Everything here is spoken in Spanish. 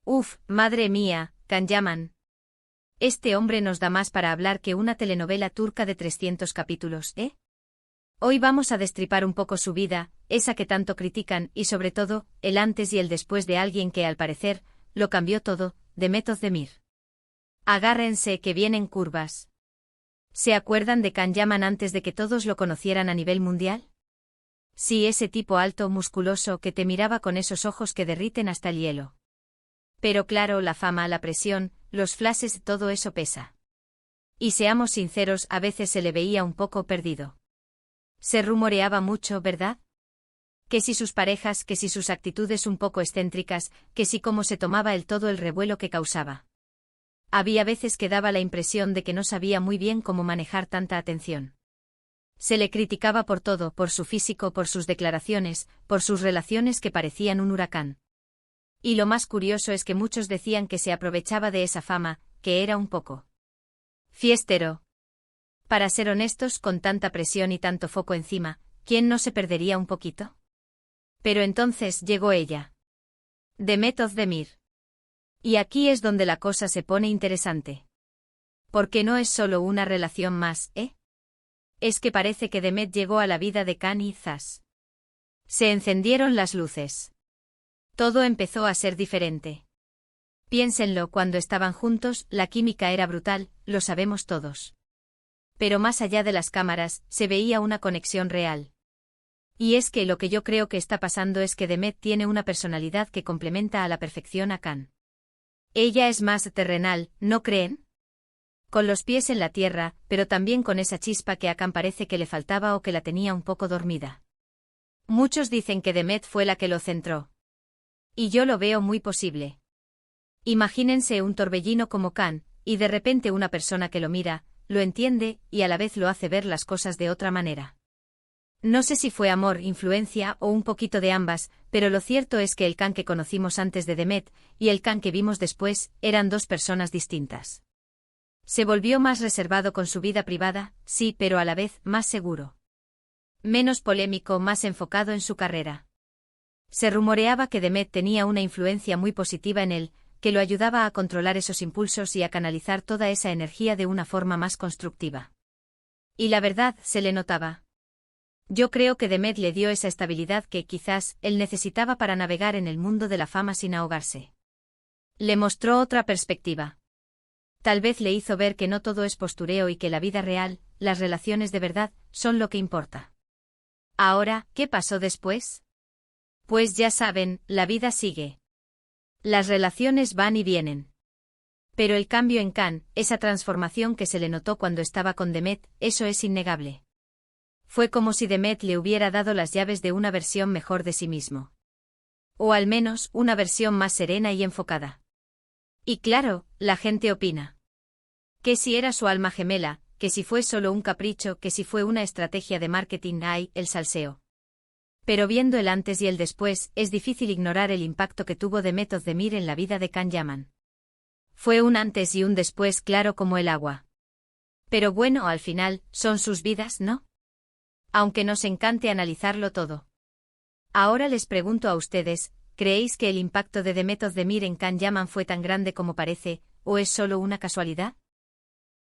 Uf, madre mía, Can Yaman. Este hombre nos da más para hablar que una telenovela turca de 300 capítulos, ¿eh? Hoy vamos a destripar un poco su vida, esa que tanto critican, y sobre todo, el antes y el después de alguien que al parecer, lo cambió todo, Demet Özdemir. Agárrense que vienen curvas. ¿Se acuerdan de Can Yaman antes de que todos lo conocieran a nivel mundial? Sí, ese tipo alto, musculoso, que te miraba con esos ojos que derriten hasta el hielo. Pero claro, la fama, la presión, los flashes, todo eso pesa. Y seamos sinceros, a veces se le veía un poco perdido. Se rumoreaba mucho, ¿verdad? Que si sus parejas, que si sus actitudes un poco excéntricas, que si cómo se tomaba todo el revuelo que causaba. Había veces que daba la impresión de que no sabía muy bien cómo manejar tanta atención. Se le criticaba por todo, por su físico, por sus declaraciones, por sus relaciones que parecían un huracán. Y lo más curioso es que muchos decían que se aprovechaba de esa fama, que era un poco fiestero. Para ser honestos, con tanta presión y tanto foco encima, ¿quién no se perdería un poquito? Pero entonces llegó ella. Demet Özdemir. Y aquí es donde la cosa se pone interesante. Porque no es solo una relación más, ¿eh? Es que parece que Demet llegó a la vida de Can y Zas. Se encendieron las luces. Todo empezó a ser diferente. Piénsenlo, cuando estaban juntos, la química era brutal, lo sabemos todos. Pero más allá de las cámaras, se veía una conexión real. Y es que lo que yo creo que está pasando es que Demet tiene una personalidad que complementa a la perfección a Can. Ella es más terrenal, ¿no creen? Con los pies en la tierra, pero también con esa chispa que a Can parece que le faltaba o que la tenía un poco dormida. Muchos dicen que Demet fue la que lo centró. Y yo lo veo muy posible. Imagínense un torbellino como Can, y de repente una persona que lo mira, lo entiende, y a la vez lo hace ver las cosas de otra manera. No sé si fue amor, influencia o un poquito de ambas, pero lo cierto es que el Can que conocimos antes de Demet, y el Can que vimos después, eran dos personas distintas. Se volvió más reservado con su vida privada, sí, pero a la vez más seguro. Menos polémico, más enfocado en su carrera. Se rumoreaba que Demet tenía una influencia muy positiva en él, que lo ayudaba a controlar esos impulsos y a canalizar toda esa energía de una forma más constructiva. Y la verdad, se le notaba. Yo creo que Demet le dio esa estabilidad que, quizás, él necesitaba para navegar en el mundo de la fama sin ahogarse. Le mostró otra perspectiva. Tal vez le hizo ver que no todo es postureo y que la vida real, las relaciones de verdad, son lo que importa. Ahora, ¿qué pasó después? Pues ya saben, la vida sigue. Las relaciones van y vienen. Pero el cambio en Can, esa transformación que se le notó cuando estaba con Demet, eso es innegable. Fue como si Demet le hubiera dado las llaves de una versión mejor de sí mismo. O al menos, una versión más serena y enfocada. Y claro, la gente opina. Que si era su alma gemela, que si fue solo un capricho, que si fue una estrategia de marketing, el salseo. Pero viendo el antes y el después, es difícil ignorar el impacto que tuvo Demet Özdemir en la vida de Can Yaman. Fue un antes y un después claro como el agua. Pero bueno, al final, son sus vidas, ¿no? Aunque nos encante analizarlo todo. Ahora les pregunto a ustedes, ¿creéis que el impacto de Demet Özdemir en Can Yaman fue tan grande como parece, o es solo una casualidad?